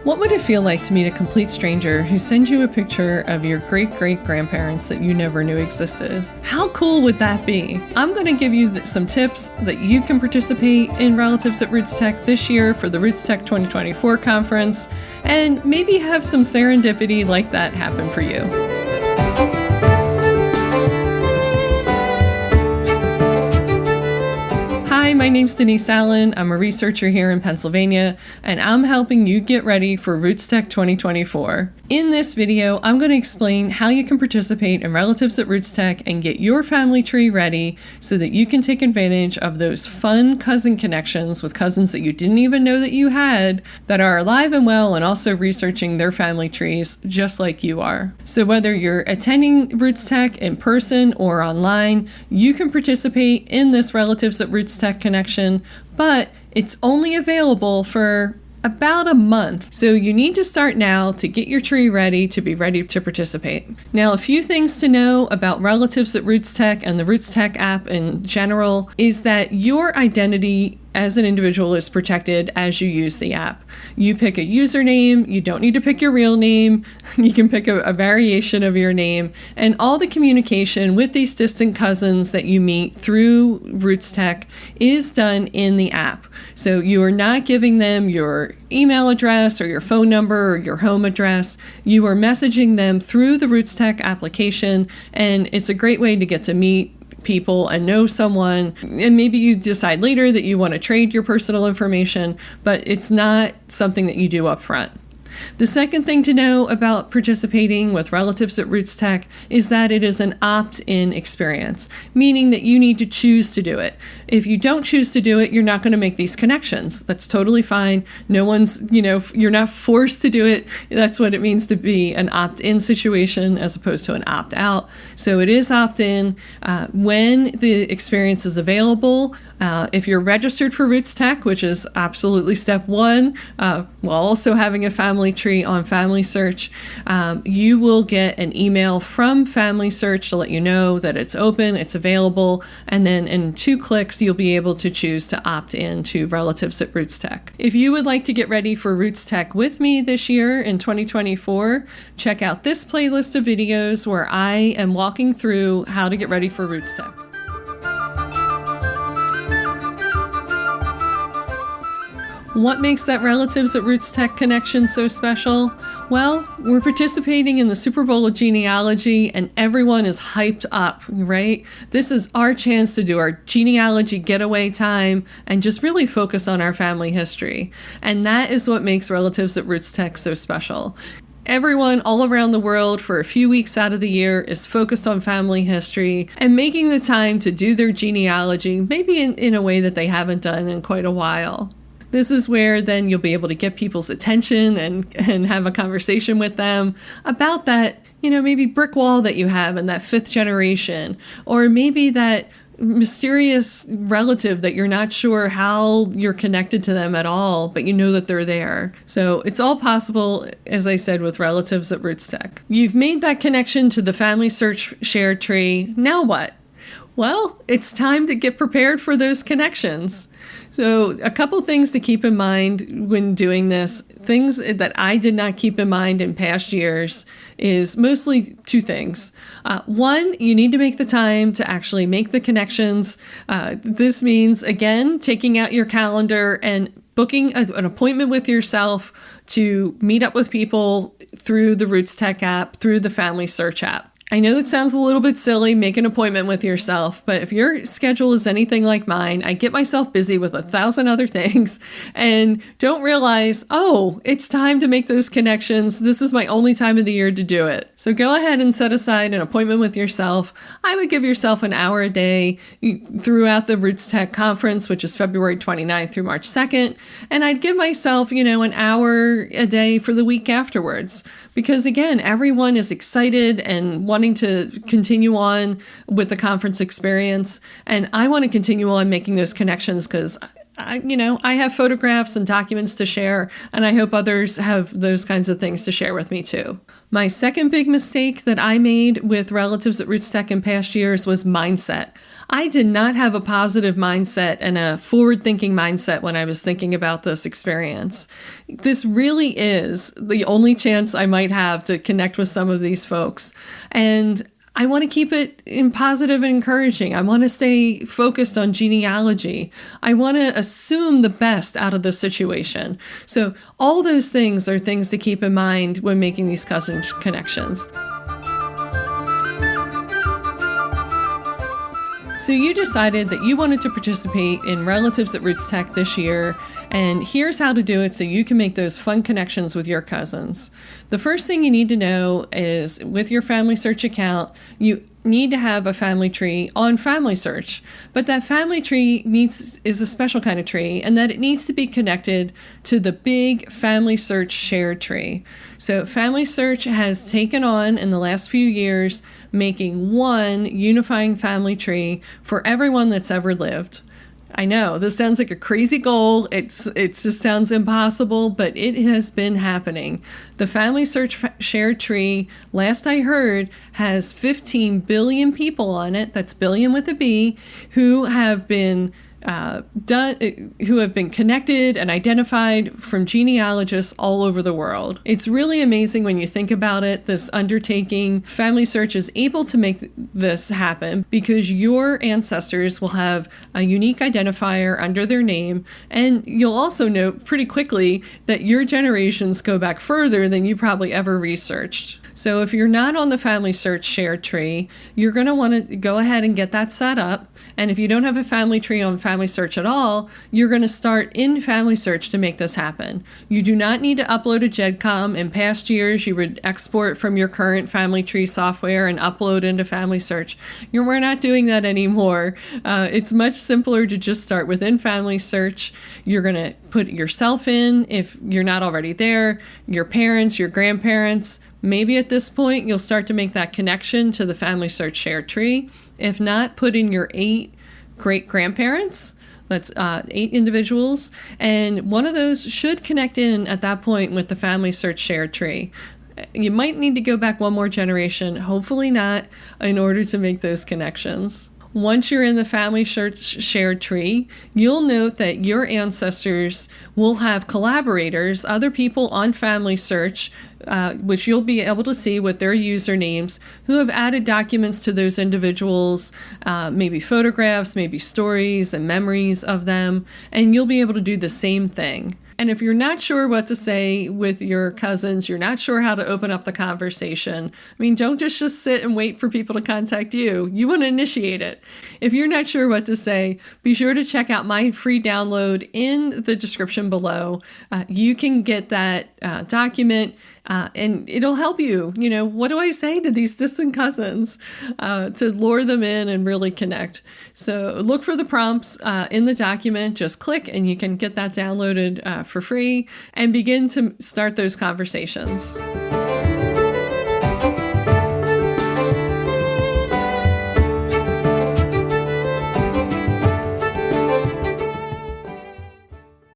What would it feel like to meet a complete stranger who sends you a picture of your great-great-grandparents that you never knew existed? How cool would that be? I'm going to give you some tips that you can participate in Relatives at RootsTech this year for the RootsTech 2024 conference, and maybe have some serendipity like that happen for you. Hi, my name's Denise Allen. I'm a researcher here in Pennsylvania, and I'm helping you get ready for RootsTech 2024. In this video, I'm going to explain how you can participate in Relatives at RootsTech and get your family tree ready so that you can take advantage of those fun cousin connections with cousins that you didn't even know that you had that are alive and well and also researching their family trees just like you are. So whether you're attending RootsTech in person or online, you can participate in this Relatives at RootsTech connection, but it's only available for about a month. So you need to start now to get your tree ready to be ready to participate. Now, a few things to know about Relatives at RootsTech and the RootsTech app in general is that your identity as an individual is protected as you use the app. You pick a username, you don't need to pick your real name, you can pick a variation of your name, and all the communication with these distant cousins that you meet through RootsTech is done in the app. So you are not giving them your email address or your phone number or your home address. You are messaging them through the RootsTech application, and it's a great way to get to meet people and know someone, and maybe you decide later that you want to trade your personal information, but it's not something that you do up front. The second thing to know about participating with Relatives at RootsTech is that it is an opt-in experience, meaning that you need to choose to do it. If you don't choose to do it, you're not going to make these connections. That's totally fine. No one's, you're not forced to do it. That's what it means to be an opt-in situation as opposed to an opt-out. So it is opt-in when the experience is available. If you're registered for RootsTech, which is absolutely step one, while also having a family tree on Family Search, you will get an email from Family Search to let you know that it's open, it's available, and then in 2 clicks, you'll be able to choose to opt in to Relatives at RootsTech. If you would like to get ready for RootsTech with me this year in 2024, check out this playlist of videos where I am walking through how to get ready for RootsTech. What makes that Relatives at RootsTech connection so special? Well, we're participating in the Super Bowl of genealogy and everyone is hyped up, right? This is our chance to do our genealogy getaway time and just really focus on our family history. And that is what makes Relatives at RootsTech so special. Everyone all around the world for a few weeks out of the year is focused on family history and making the time to do their genealogy, maybe in a way that they haven't done in quite a while. This is where then you'll be able to get people's attention and have a conversation with them about that, maybe brick wall that you have in that 5th generation, or maybe that mysterious relative that you're not sure how you're connected to them at all, but you know that they're there. So it's all possible, as I said, with Relatives at RootsTech. You've made that connection to the Family Search shared tree. Now what? Well, it's time to get prepared for those connections. So a couple things to keep in mind when doing this, things that I did not keep in mind in past years, is mostly 2 things. One, you need to make the time to actually make the connections. This means, again, taking out your calendar and booking an appointment with yourself to meet up with people through the RootsTech app, through the Family Search app. I know that sounds a little bit silly, make an appointment with yourself, but if your schedule is anything like mine, I get myself busy with 1,000 other things and don't realize, oh, it's time to make those connections. This is my only time of the year to do it. So go ahead and set aside an appointment with yourself. I would give yourself an hour a day throughout the RootsTech conference, which is February 29th through March 2nd. And I'd give myself, an hour a day for the week afterwards. Because again, everyone is excited and wanting to continue on with the conference experience. And I want to continue on making those connections because I have photographs and documents to share, and I hope others have those kinds of things to share with me too. My second big mistake that I made with relatives at RootsTech in past years was mindset. I did not have a positive mindset and a forward-thinking mindset when I was thinking about this experience. This really is the only chance I might have to connect with some of these folks. And I want to keep it in positive and encouraging. I want to stay focused on genealogy. I want to assume the best out of the situation. So all those things are things to keep in mind when making these cousin connections. So you decided that you wanted to participate in Relatives at RootsTech this year, and here's how to do it so you can make those fun connections with your cousins. The first thing you need to know is with your Family Search account, you need to have a family tree on Family Search, but that family tree is a special kind of tree, and that it needs to be connected to the big Family Search shared tree. So Family Search has taken on in the last few years making one unifying family tree for everyone that's ever lived. I know this sounds like a crazy goal. It just sounds impossible, but it has been happening. The Family Search shared tree, last I heard, has 15 billion people on it. That's billion with a B, who have been connected and identified from genealogists all over the world. It's really amazing when you think about it. This undertaking, Family Search is able to make this happen because your ancestors will have a unique identifier under their name, and you'll also note pretty quickly that your generations go back further than you probably ever researched. So if you're not on the Family Search shared tree, you're going to want to go ahead and get that set up. And if you don't have a family tree on Family Search at all, you're going to start in Family Search to make this happen. You do not need to upload a GEDCOM. In past years, you would export from your current family tree software and upload into Family Search. We're not doing that anymore. It's much simpler to just start within Family Search. You're going to put yourself in if you're not already there, your parents, your grandparents. Maybe at this point, you'll start to make that connection to the Family Search shared tree. If not, put in your 8 great-grandparents. That's 8 individuals. And one of those should connect in at that point with the Family Search shared tree. You might need to go back one more generation, hopefully not, in order to make those connections. Once you're in the Family Search shared tree, you'll note that your ancestors will have collaborators, other people on Family Search, which you'll be able to see with their usernames, who have added documents to those individuals, maybe photographs, maybe stories and memories of them, and you'll be able to do the same thing. And if you're not sure what to say with your cousins, you're not sure how to open up the conversation, don't just sit and wait for people to contact you. You want to initiate it. If you're not sure what to say, be sure to check out my free download in the description below. You can get that document and it'll help you. What do I say to these distant cousins to lure them in and really connect? So look for the prompts in the document. Just click and you can get that downloaded for free and begin to start those conversations.